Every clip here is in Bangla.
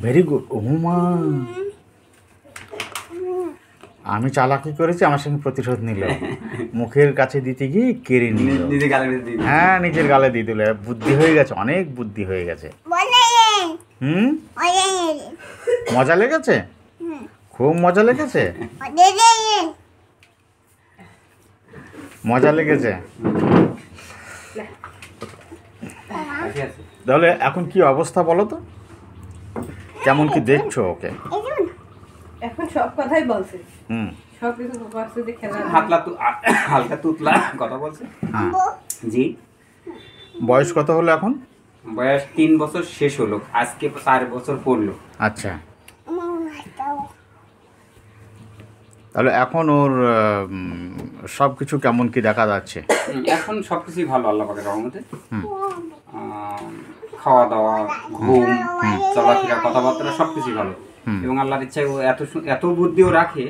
Very good. ওমা, আমি চালাকি করেছি, আমার সঙ্গে প্রতিশোধ নিল। মুখের কাছে দিতে গিয়ে কেড়ে নিল। হ্যাঁ, নিজের গালে দিয়ে দিল। বুদ্ধি হয়ে গেছে, অনেক বুদ্ধি হয়ে গেছে। মজা লেগেছে, খুব মজা লেগেছে, মজা লেগেছে। তাহলে এখন কি অবস্থা বলো তো, কেমন কি দেখছো ওকে? এখন সব কথাই বলছে। সব কিছু বলছে যে খেলা হালকা তুতলা কথা বলছে। হ্যাঁ জি। বয়স কত হলো এখন? বয়স 3 বছর শেষ হলো, আজকে 4 বছর পড়লো। আচ্ছা, তাহলে এখন ওর সব কিছু কেমন কি দেখা যাচ্ছে? এখন সবকিছুই ভালো আল্লাহ পাকের রহমতে। খাওয়া দাওয়া, ঘুম, চলাফেরা, কথাবার্তা সবকিছুই ভালো। এবং আল্লাহর ইচ্ছায় ও এত বুদ্ধিও রাখে,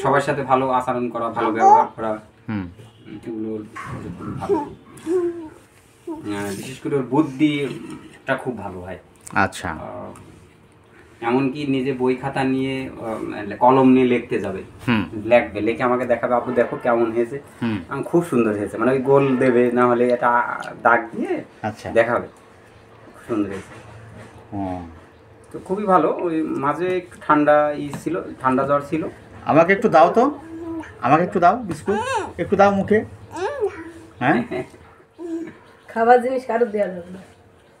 সবার সাথে ভালো আচরণ করা, ভালো ব্যবহার করা, এগুলো ভালো। বিশেষ করে ওর বুদ্ধিটা খুব ভালো হয়। আচ্ছা, এমনকি নিজে বই খাতা নিয়ে কলম নিয়ে লিখতে যাবে, লিখবে, লিখে আমাকে দেখাবে, আপু দেখো কেমন হয়েছে, খুব সুন্দর হয়েছে, মানে ওই গোল দেবে, না হলে এটা দাগ দিয়ে দেখাবে, খুব সুন্দর হয়েছে। তো খুবই ভালো। ওই মাঝে একটু ঠান্ডা ছিল, ঠান্ডা জ্বর ছিল। আমাকে একটু দাও তো, আমাকে একটু দাও, বিস্কুট একটু দাও মুখে। হ্যাঁ, খাবার জিনিস কারো দেওয়া যাবে না।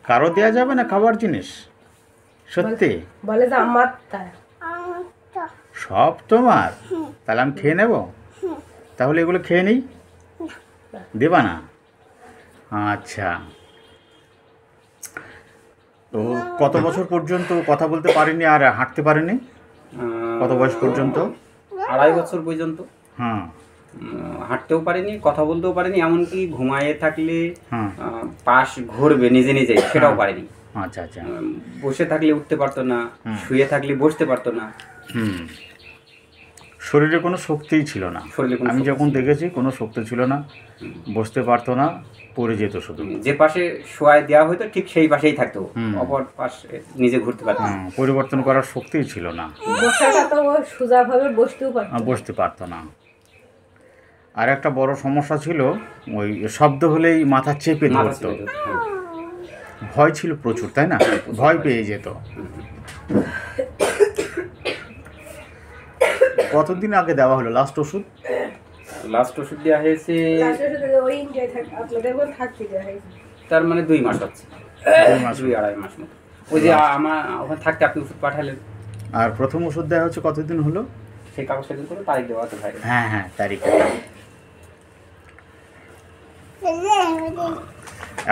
কারো দেওয়া যাবে না খাবার জিনিস? সত্যি বলে যে আমার, তাই সব তোমার? তাহলে আমি খেয়ে নেব? তাহলে এগুলো খেয়ে নিই, দেবা না? আচ্ছা, তো কত বছর পর্যন্ত কথা বলতে পারিনি আর হাঁটতে পারিনি? কত বয়স পর্যন্ত? 2.5 বছর পর্যন্ত। হ্যাঁ, হাঁটতেও পারিনি, কথা বলতেও পারিনি, এমনকি ঘুমায়ে থাকলে পাশ ঘুরবে নিজে নিজে, সেটাও পারিনি। আচ্ছা আচ্ছা, বসে থাকলে উঠতে পারতো না, শুয়ে থাকলে বসতে পারতো না। শরীরে কোনো শক্তিই ছিল না। আমি যখন দেখেছি কোনো শক্তি ছিল না, বসতে পারতো না, পড়ে যেত শুধু। যে পাশে শোয়াই দেওয়া হতো ঠিক সেই পাশেই থাকতো, অপর পাশে নিজে ঘুরতে পারতো না। পরিবর্তন করার শক্তিই ছিল না। বসাটা তো সোজাভাবে বসতে পারতো না। আর একটা বড় সমস্যা ছিল, ওই শব্দ হলেই মাথা চেপে ধরতো। ভয় ছিল প্রচুর, তাই না? ভয় পেয়ে যেত। কতদিন আগে দেওয়া হলো লাস্ট ওষুধ? লাস্ট ওষুধ দেওয়া হয়েছে তার মানে 2 মাস হচ্ছে, 2-2.5 মাস মতো। ওই যে আমার ওখানে থাকতে আপনি ওষুধ পাঠালেন। আর প্রথম ওষুধ দেওয়া হচ্ছে কতদিন হলো? সেই কাগজ সেদিন করে তারিখ দেওয়া আছে ভাই। হ্যাঁ হ্যাঁ, তারিখ।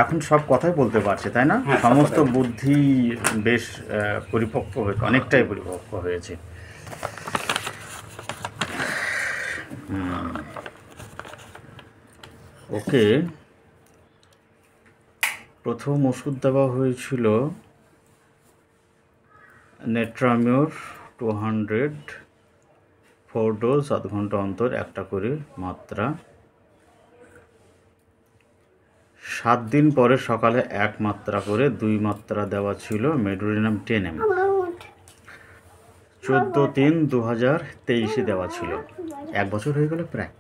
এখন সব কথাই বলতে পারছে, তাই না? সমস্ত বুদ্ধি বেশ পরিপক্ক হয়েছে, অনেকটাই পরিপক্ক হয়েছে। ওকে, প্রথম ওষুধ দেওয়া হয়েছিল নেট্রামিওর 200, 4 ডোজ, 7 ঘন্টা অন্তর একটা করে মাত্রা। 7 দিন পরে সকালে 1 মাত্রা করে 2 মাত্রা দেওয়া ছিল মেডোরিনাম 10 ml। 14/3/2023 দেওয়া ছিল। 1 বছর হয়ে গেল প্রায়।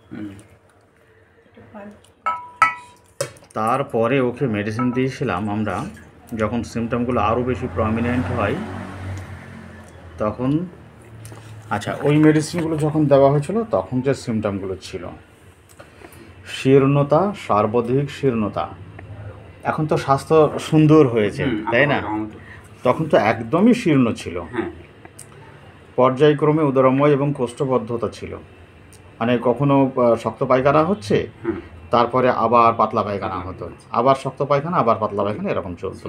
তারপরে ওকে মেডিসিন দিয়েছিলাম আমরা, যখন সিমটমগুলো আরও বেশি প্রমিনেন্ট হয় তখন। আচ্ছা, ওই মেডিসিনগুলো যখন দেওয়া হয়েছিল তখন যে সিমটমগুলো ছিল, শীর্ণতা, সার্বাধিক শীর্ণতা। এখন তো স্বাস্থ্য সুন্দর হয়েছে, তাই না? তখন তো একদমই শীর্ণ ছিল। পর্যায়ক্রমে উদরময় এবং কোষ্ঠবদ্ধতা ছিল, মানে কখনো শক্ত পায়খানা হচ্ছে, তারপরে আবার পাতলা পায়খানা হতো, আবার শক্ত পায়খানা, আবার পাতলা পায়খানা, এরকম চলতো।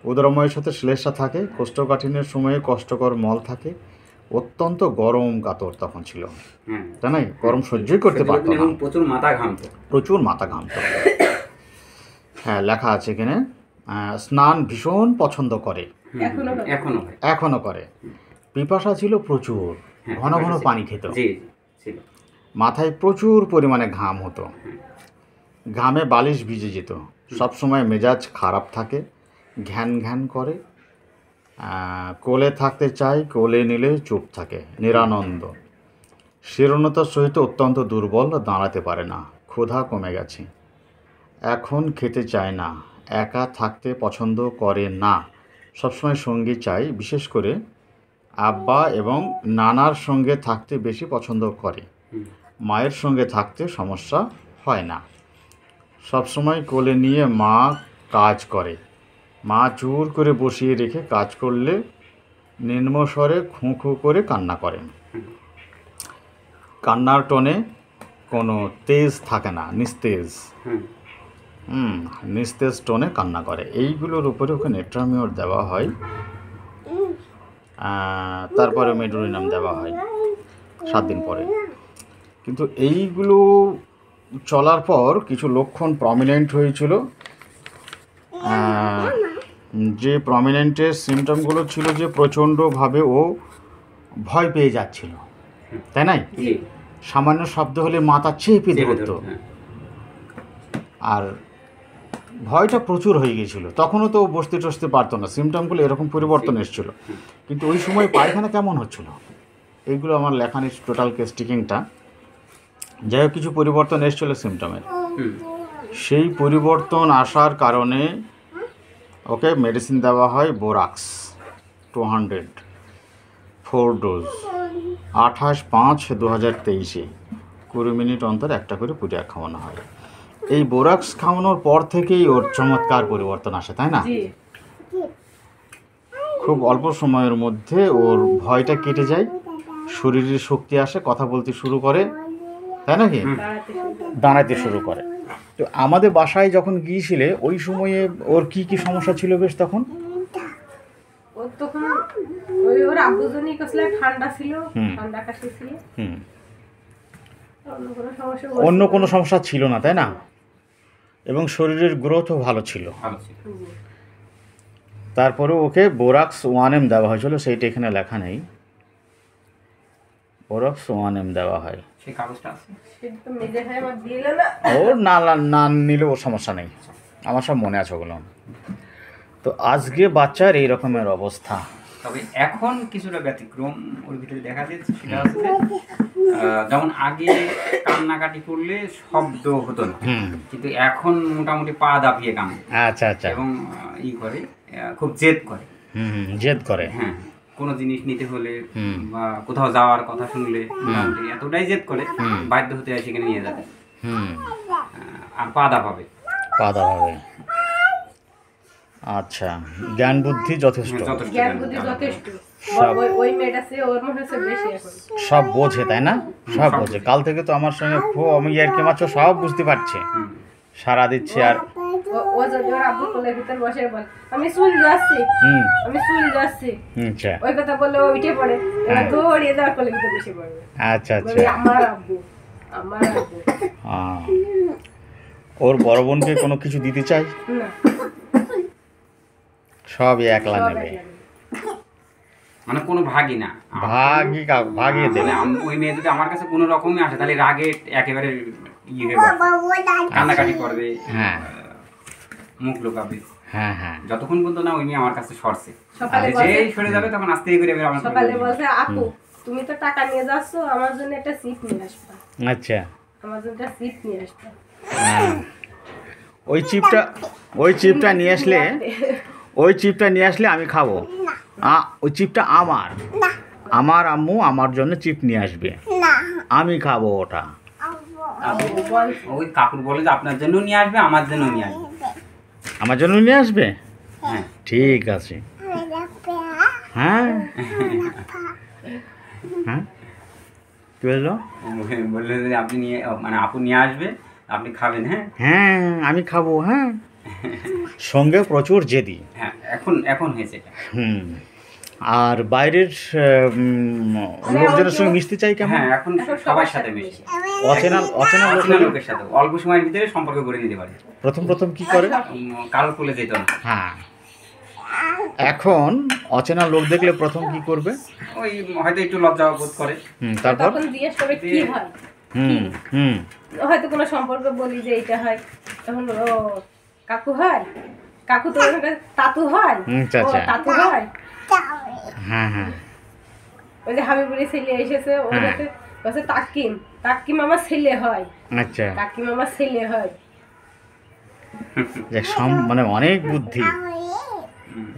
উদরময়ের সাথে শ্লেষ্মা থাকে, কোষ্ঠকাঠিন্যের সময়ে কষ্টকর মল থাকে, অত্যন্ত গরম কাতর তখন ছিল, তাই না? গরম সহ্যই করতে পারতো না, প্রচুর মাথা ঘামতো। হ্যাঁ, লেখা আছে এখানে, স্নান ভীষণ পছন্দ করে, এখনো করে। পিপাসা ছিল প্রচুর, ঘন ঘন পানি খেত। মাথায় প্রচুর পরিমাণে ঘাম হতো, ঘামে বালিশ ভিজে যেত, সবসময় মেজাজ খারাপ থাকে, ঘ্যান ঘ্যান করে, কোলে থাকতে চায়, কোলে নিলে চুপ থাকে, নিরানন্দ, শীর্ণতার সহিত অত্যন্ত দুর্বল, দাঁড়াতে পারে না, ক্ষুধা কমে গেছে, এখন খেতে চায় না, একা থাকতে পছন্দ করে না, সবসময় সঙ্গী চাই, বিশেষ করে আব্বা এবং নানার সঙ্গে থাকতে বেশি পছন্দ করে, মায়ের সঙ্গে থাকতে সমস্যা হয় না, সবসময় কোলে নিয়ে মা কাজ করে, মা জোর করে বসিয়ে রেখে কাজ করলে নিম্নস্বরে খুঁ খুঁ করে কান্না করেন, কান্নার টোনে কোনো তেজ থাকে না, নিস্তেজ, নিস্তেজ টোনে কান্না করে। এইগুলোর উপরে ওকে নেট্রামিওর দেওয়া হয়, তারপরে মেডোরিনাম দেওয়া হয় 7 দিন পরে। কিন্তু এইগুলো চলার পর কিছু লক্ষণ প্রমিনেন্ট হয়েছিল, যে প্রমিনেন্টের সিমটমগুলো ছিল যে প্রচণ্ডভাবে ও ভয় পেয়ে যাচ্ছিল, তাই নাই? সামান্য শব্দ হলে মাথা চেপে ধরতো, আর ভয়টা প্রচুর হয়ে গিয়েছিল। তখনও তো বসতে টসতে পারতো না, সিমটমগুলো এরকম পরিবর্তন এসেছিল। কিন্তু ওই সময় পায়খানা কেমন হচ্ছিল, এইগুলো আমার লেখানি টোটাল কেস টিকিংটা। যাই হোক, কিছু পরিবর্তন এসেছিল সিমটমের, সেই পরিবর্তন আসার কারণে ওকে মেডিসিন দেওয়া হয় বোরাক্স 200 4 ডোজ 28/5/2023 20 মিনিট অন্তর একটা করে পুরিয়া খাওয়ানো হয়। এই বোরাক্স খাওয়ানোর পর থেকেই ওর চমৎকার পরিবর্তন আসে, তাই না? খুব অল্প সময়ের মধ্যে ওর ভয়টা কেটে যায়, শরীরের শক্তি আসে, কথা বলতে শুরু করে, তাই নাকি? দাঁড়াতে শুরু করে। তো আমাদের বাসায় যখন গিয়েছিলে ওই সময়ে ওর কি কি সমস্যা ছিল বেশ তখন? ওর তখন ওর আব্বুজনই কসলা ঠান্ডা ছিল, ঠান্ডা কাশি ছিল, অন্য কোনো সমস্যা ছিল না, তাই না? এবং শরীরের গ্রোথও ভালো ছিল। তারপরে ওকে বোরাক্স 1M দেওয়া হয়েছিল, সেইটা এখানে লেখা নেই, বোরাক্স 1M দেওয়া হয়। ওর না নিলেও ওর সমস্যা নেই, আমার সব মনে আছে ওগুলো। তো আজকে বাচ্চার এই রকমের অবস্থা। তবে এখন কিছুটা ব্যতিক্রম ওর ভিতরে দেখা যাচ্ছে, সেটা হচ্ছে যেমন আগে কান্নাকাটি করলে শব্দ হতো না, কিন্তু এখন মোটামুটি পা দাপিয়ে কানে। আচ্ছা আচ্ছা। এবং ই করে, খুব জেদ করে। জেদ করে, হ্যাঁ, কোনো জিনিস নিতে হলে বা কোথাও যাওয়ার কথা শুনলে এতটাই জেদ করে, বাধ্য হতে হয় সেখানে নিয়ে যাবে, আর পা দাপাবে। আচ্ছা, জ্ঞান বুদ্ধি যথেষ্ট, সব বোঝে, তাই না? সব বোঝে। কাল থেকে তো আমার সঙ্গে খুব আমি আর কি মাত্র সব বুঝতে পারছে, সারা দিচ্ছে। আর আমি চুল যাচ্ছি, ওই কথা বললে ও উঠে পড়ে, দৌড়িয়ে যাওয়ার কোলে ভিতরে বসে পড়বে। আচ্ছা আচ্ছা। আমার আব্বু ওর বড় বোনকে কোনো কিছু দিতে চাই না, সব একলা নেবে, মানে কোনো ভাগই না, ভাগিয়ে দেবে। ওই মেয়ে যদি আমার কাছে কোনো রকমই আসে তাহলে রাগে একেবারে কান্নাকাটি করবে, মুখ লুকাবে, যতক্ষণ পর্যন্ত না ওই মেয়ে আমার কাছে সরছে। যেই সরে যাবে তখন আস্তে করে সকালে বলছে, আপু তুমি তো টাকা নিয়ে যাচ্ছ, আমার জন্য একটা সিট নিয়ে আসবা। আচ্ছা, আমার জন্য একটা সিট নিয়ে আসবা। ওই চিপটা নিয়ে আসলে আমি খাবো। ওই চিপটা আমার আম্মু আমার জন্য চিপ নিয়ে আসবে, আমি খাবো ওটা। ওই কাকুর বলে যে আপনার জন্য নিয়ে আসবে, আমার জন্য নিয়ে আসবে। আমার জন্য নিয়ে আসবে, ঠিক আছে। হ্যাঁ কি বললো? বললেন যে আপনি নিয়ে, মানে আপু নিয়ে আসবে, আপনি খাবেন। হ্যাঁ আমি খাবো। হ্যাঁ, সঙ্গে প্রচুর জেদি। হ্যাঁ, এখন হয়েছে। আর বাইরের লোকজনের সঙ্গে মিশতে চাই কেমন? হ্যাঁ, এখন সবার সাথে মিশে, অচেনা লোকের সাথে অল্প সময়ের ভিতরে সম্পর্ক করে নিতে পারে। প্রথম কি করে? কারোর কোলে যেত না। হ্যাঁ, এখন অচেনা লোক দেখলে প্রথম কি করবে? ওই হয়তো একটু লজ্জা বোধ করে, তারপর হয়তো কোনো সম্পর্ক বলি যে এটা হয়, তখন ও কাকু হয়, কাকু তো তাতু হয়, তাতু হয়। ওই যে হাবিবুরি ছেলে এসেছে, ওর কাছে বলছে তাকিম, তাকিম আমার ছেলে হয়। আচ্ছা, তাকিম আমার ছেলে হয়। মানে অনেক বুদ্ধি,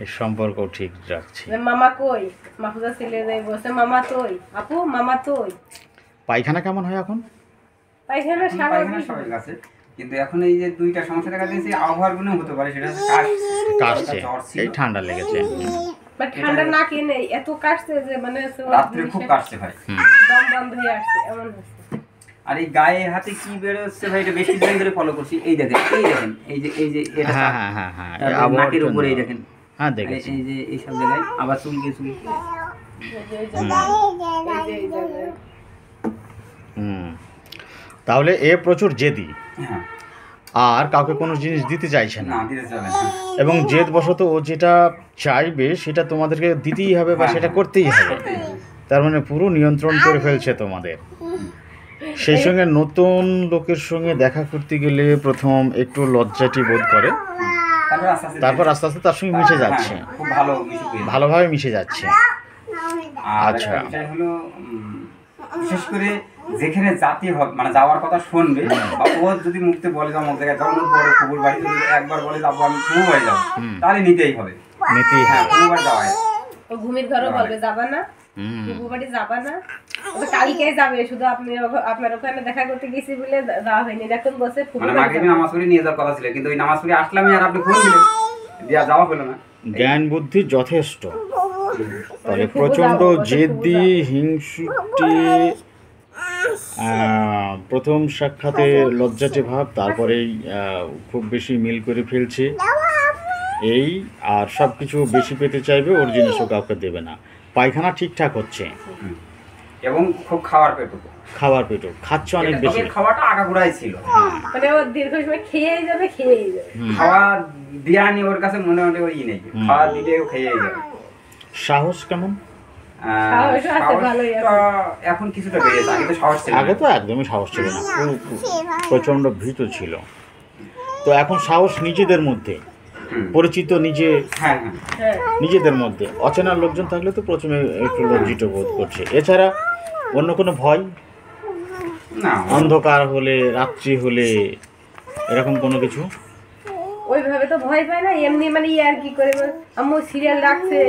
এই সম্পর্ক ঠিক রাখছে। মামা কই, মাহুজা ছেলে যাই বলছে মামা তোই, আপু মামা তোই। পায়খানা কেমন হয় এখন? পায়খানা স্বাভাবিক আছে, কিন্তু এখন এই যে দুইটা সমস্যা দেখা দিয়েছে, আবহাওয়ার গুণে হতে পারে, সেটা কাশছে, এই ঠান্ডা লেগেছে। বাট ঠান্ডা না কি নেই, এত কাশছে যে মানে রাত্রে খুব কাশছে ভাই, দম বন্ধ হয়ে আসছে এমন হচ্ছে। আর এই গায়ে হাতে কি বের হচ্ছে ভাই, এটা বেশি দিন ধরে ফলো করছি। এই দেখেন, এই দেখেন, এই যে এটা, নাকের উপরে এই দেখেন, হ্যাঁ দেখেছি, এই যে এই সব জায়গায় আবার চুলকে তাহলে এ প্রচুর জেদি, আর কাউকে কোনো জিনিস দিতে চাইছে না, এবং জেদ বশত ও যেটা চাইবে সেটা তোমাদেরকে দিতেই হবে বা সেটা করতেই হবে। তার মানে পুরো নিয়ন্ত্রণ করে ফেলছে তোমাদের। সেই সঙ্গে নতুন লোকের সঙ্গে দেখা করতে গেলে প্রথম একটু লজ্জাটি বোধ করে, তারপর আস্তে আস্তে তার সঙ্গে মিশে যাচ্ছে, ভালোভাবে মিশে যাচ্ছে। আচ্ছা, বিশেষ করে যেখানে জাতি হবে মানে যাওয়ার কথা শুনবে, বা ও যদি মুখতে বলে যে আমার জায়গায় যেমন বড় কুকুর বাড়ি, যদি একবার বলে যাবো আমি কুকুর বাড়ি যাবো, তাহলে নিতেই হবে, নিতেই হবে। কুকুর বাড়ি যাওয়া ও ঘুমের ঘরও বলবে যাবা না, কুকুর বাড়ি যাবা না, ও তো কালকেই যাবে, শুধু আপনি আপনার ওখানে দেখা করতে গেছি বলে যাওয়া হয়নি। এখন বসে মানে মাকে নামাজ পড়ে নিয়ে যাওয়ার কথা ছিল, কিন্তু ওই নামাজ পড়ে আসলামই আর আপনি ফোন দিলেন, দিয়া যাওয়া হলো না। জ্ঞান বুদ্ধি যথেষ্ট, তবে প্রচণ্ড জেদি হিংসুটি, প্রথম সাক্ষাতে লজ্জাটে ভাব, তারপরেই খুব বেশি মিল করে ফেলছে এই, আর সব কিছু বেশি পেতে চাইবে, ওর জিনিসও কাউকে দেবে না। পায়খানা ঠিকঠাক হচ্ছে এবং খুব খাওয়ার পেটও খাচ্ছে অনেক বেশি, খাওয়াটা আগাগোড়াই ছিল, মানে ও দীর্ঘ সময় খেয়েই যাবে। খাওয়া দেয়া নি ওর কাছে মোটামুটি ওই নেই, খাওয়া দিলেও খেয়েই যাবে। সাহস কেমন? এখন কিছুটা বেড়েছে, আগে তো সাহস ছিল, আগে তো একদমই সাহস ছিল না, প্রচন্ড ভীত ছিল। তো এখন সাহস নিজেদের মধ্যে, পরিচিত নিজেদের মধ্যে। অচেনা লোকজন থাকলে তো প্রথমে একটু লজ্জিত বোধ করছে, এছাড়া অন্য কোনো ভয়, অন্ধকার হলে, রাত্রি হলে, এরকম কোনো কিছু ওইভাবে তো ভয় পায় না, এমনি মানে আর কি করে আম্মু সিরিয়াল ডাকছে,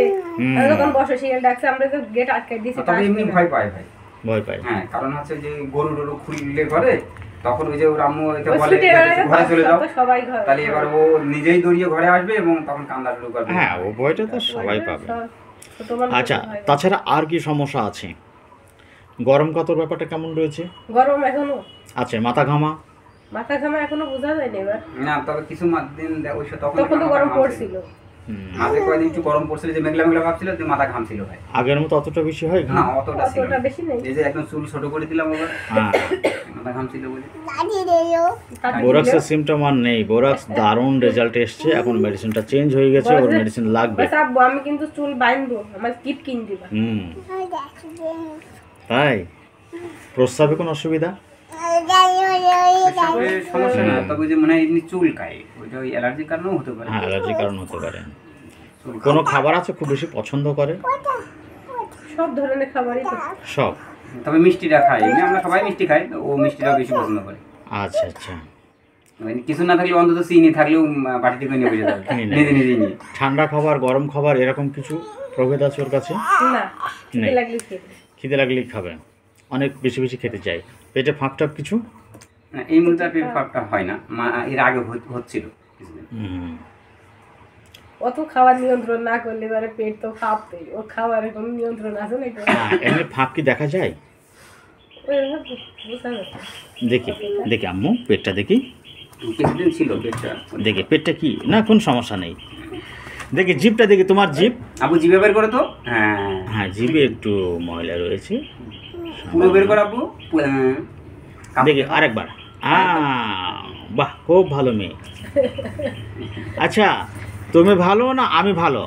যখন বসে সিরিয়াল ডাকছে, আমরা তো গেট আটকে দিয়েছি, তবে এমনি ভয় পায়, হ্যাঁ, কারণ হচ্ছে যে গরু খুঁড়লে ঘরে, তখন ওই যে ওর আম্মু এটা বলে ঘরে চলে যাও, সবাই ঘরে, তাহলে এবার ও নিজেই দৌড়িয়ে ঘরে আসবে এবং তখন কান্না শুরু করবে। হ্যাঁ, ও ভয়টা তো সবাই পাবে। আচ্ছা, তাছাড়া আর কি সমস্যা আছে? গরম কাতর ব্যাপারটা কেমন রয়েছে? গরম এখনো আচ্ছা, মাথা ঘামা এখনো বোঝা যায়নি এবার না, তবে কিছু দিন ওই তখন তো গরম পড়ছিল, মাঝে কয়েকদিন একটু গরম পড়ছিল, যে মেঘলা ভাবছিল, যে মাথা ঘামছিল ভাই। আগের মতো অতটা বেশি হয় না, অতটা বেশি নেই, এই যে একদম চুল ছোট করে দিলাম আবার, মাথা ঘামছিল বলে। বোরাক্সের সিমটম আর নেই, বোরাক্স দারুণ রেজাল্ট এসছে, এখন মেডিসিনটা চেঞ্জ হয়ে গেছে, ওর মেডিসিন লাগবে। আমি কিন্তু চুল বাইন্ধবো, আমার কিট কিন দিবা। তাই প্রস্রাবে কোনো অসুবিধা? সমস্যা না, তবে যে মনে হয় এমনি চুল খায়, ওইটা ওই অ্যালার্জির কারণেও হতে পারে। হ্যাঁ, অ্যালার্জির কারণ হতে পারে। কোনো খাবার আছে খুব বেশি পছন্দ করে? সব ধরনের খাবারই তো, সব, তবে মিষ্টিটা খায়, এমনি আমরা সবাই মিষ্টি খাই, ও মিষ্টিটা বেশি পছন্দ করে। আচ্ছা আচ্ছা, কিছু না থাকলে অন্তত চিনি থাকলেও বাটি থেকে নিয়ে বসে যাবে, নিজে নিয়ে। ঠান্ডা খাবার, গরম খাবার, এরকম কিছু প্রভেদ আছে ওর কাছে? না, খিদে লাগলেই খাবে, অনেক বেশি বেশি খেতে চাই। পেটে ফাঁকটাপ কিছু? এই মুহূর্তে পেট ফাঁকটা হয় না, এর আগে হচ্ছিল। অত খাবার নিয়ন্ত্রণ না করলে এবারে পেট তো কাঁপতেই, ও খাবারের কোনো নিয়ন্ত্রণ আছে না। এমনি ফাঁক কি দেখা যায়? দেখি আম্মু, পেটটা দেখি, কিছুদিন ছিল পেটটা, দেখি পেটটা কি, না কোন সমস্যা নেই, দেখি জিভটা দেখি, তোমার জিভ। আবু জিভে বের করে তো, হ্যাঁ জিভে একটু ময়লা রয়েছে, পুরো বের কর আবু, দেখি আরেকবার। বাহ, খুব ভালো মেয়ে। আচ্ছা, তুমি ভালো না আমি ভালো?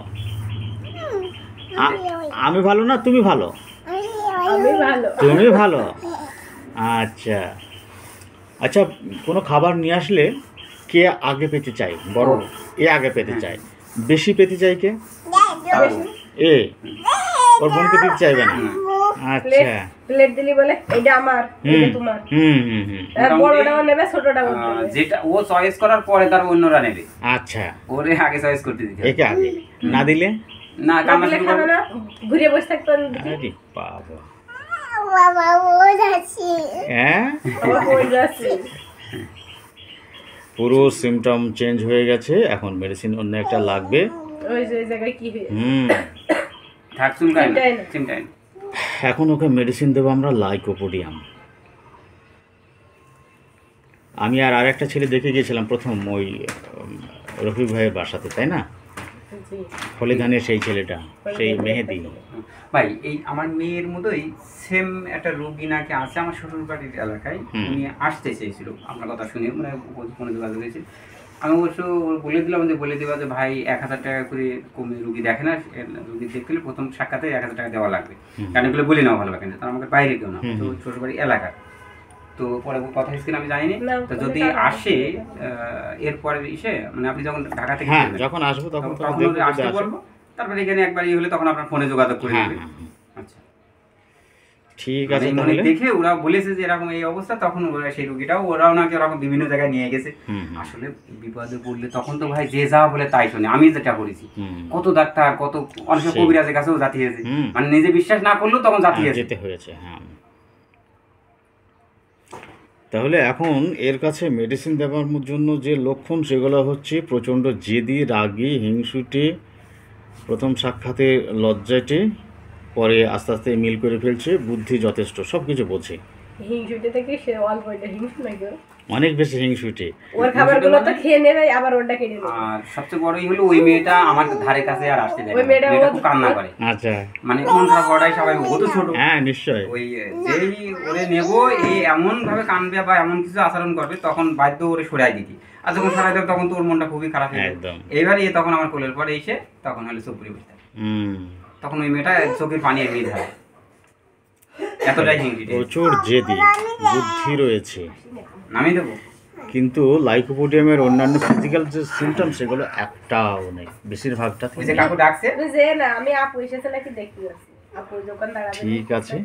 আমি ভালো না তুমি ভালো? তুমি ভালো। আচ্ছা আচ্ছা, কোনো খাবার নিয়ে আসলে কে আগে পেতে চায়? বড় এ আগে পেতে চায়, বেশি পেতে চায় কে? এ ওর বোনকে দিতে চাইবে না। আচ্ছা, প্লেট দিলি বলে এটা আমার, এটা তোমার। বড়টাও নেবে, ছোটটাও নেবে। যেটা ও চয়েস করার পরে তার অন্যরা নেবে। আচ্ছা, ওরে আগে চয়েস করতে দিতে হবে। একে আগে না দিলে না কান্না দিলে শুরু খাবে করবে। না, ঘুরে বসে থাকতো। আরে বাবা, হ্যাঁ ওই যাচ্ছে। পুরো সিমটম চেঞ্জ হয়ে গেছে, এখন মেডিসিন অন্য একটা লাগবে। ওই যে জায়গায় কি হয়েছে? থাক চুলকায় না, চিন্তাই না। চিন্তায় না। এখন ওকে মেডিসিন দেবো আমরা লাইকোপোডিয়াম। আমি আর আরেকটা ছেলে দেখে গিয়েছিলাম প্রথম ওই রফিক ভাইয়ের বাসাতে, তাই না? জি। হলিধানের সেই ছেলেটা, সেই মেহেদি। ভাই এই আমার মেয়ের মতোই সেম একটা রোগী নাকি আছে আমার শ্বশুর বাড়ির এলাকায়। উনি আসতে চেয়েছিল আপনার কথা শুনে, মানে ফোনে যোগাযোগ হয়েছে। আমি অবশ্য বলে দিলাম যে বলে দেওয়া যে ভাই 1000 টাকা করে কমে রুগী দেখে না, রুগী দেখতে হলে প্রথম সাক্ষাতে 1000 টাকা দেওয়া লাগবে, কারণ এগুলো বলে নেওয়া ভালো লাগে না, তার আমাকে বাইরে কেউ না, তো শ্বশুর বাড়ি এলাকা। তো পরে কথা হয়েছে কিনা আমি জানিনি। তো যদি আসে এরপরে এসে মানে আপনি যখন ঢাকা থেকে হ্যাঁ, যখন আসবো তখন আসতে বলবো, তারপরে এখানে একবার ইয়ে হলে তখন আপনার ফোনে যোগাযোগ করে নেবে। আচ্ছা ঠিক আছে, মানে তাহলে দেখে ওরা বলেছে যে এরকম এই অবস্থা, তখন ওরা সেই রুগীটাও ওরাও নাকি ওরকম বিভিন্ন জায়গায় নিয়ে গেছে। আসলে বিপদে পড়লে তখন তো ভাই যে যা বলে তাই শুনে। আমি যেটা করেছি, কত ডাক্তার, কত অনেক কবিরাজের কাছেও জাতি হয়েছে, মানে নিজে বিশ্বাস না করলেও তখন জাতি যেতে হয়েছে। হ্যাঁ, তাহলে এখন এর কাছে মেডিসিন দেওয়ার জন্য যে লক্ষণ সেগুলো হচ্ছে প্রচণ্ড জেদি, রাগী, হিংসুটে, প্রথম সাক্ষাতে লজ্জাটে, পরে আস্তে আস্তে মিল করে ফেলছে, বুদ্ধি যথেষ্ট, সব কিছু বোঝে। হিংসুটে থেকে সে অল্প এটা হিংসু নাকি অনেক বেশি হিংসুটে। ওর খাবারগুলো তো খেয়ে নেবে, আবার ওটা কেটে নেবে। আর সবচেয়ে বড়ই হলো ওই মেয়েটা আমার ধারে কাছে আর আসতে দেয় না, ওই মেয়েটা খুব কান্না করে। আচ্ছা, মানে মন খারাপ করাটাই সবাই, ও তো ছোট। হ্যাঁ নিশ্চয়। ওই যেই ওরে নেবো এই এমন ভাবে কানবে বা এমন কিছু আচরণ করবে, তখন বাধ্য ওরে সরাই দিতি। আর যখন সরাই দেবে তখন তো ওর মনটা খুবই খারাপ হয়ে একদম। এইবার তখন আমার কোলের পরে এসে তখন হলে চোখ পুড়ে বসতে, তখন ওই মেয়েটা চোখের পানি এমনি ধারে, এতটাই হিংসি। প্রচুর জেদি, বুদ্ধি রয়েছে। নামিয়ে দেবো। কিন্তু লাইকোপোডিয়ামের অন্যান্য ফিজিক্যাল যে সিমটম সেগুলো একটাও নেই, বেশিরভাগটা। ওই যে কাকু ডাকছে, বুঝে না, আমি আপু এসেছে নাকি দেখতে যাচ্ছি। আপু দোকান দাঁড়াবে। ঠিক আছে।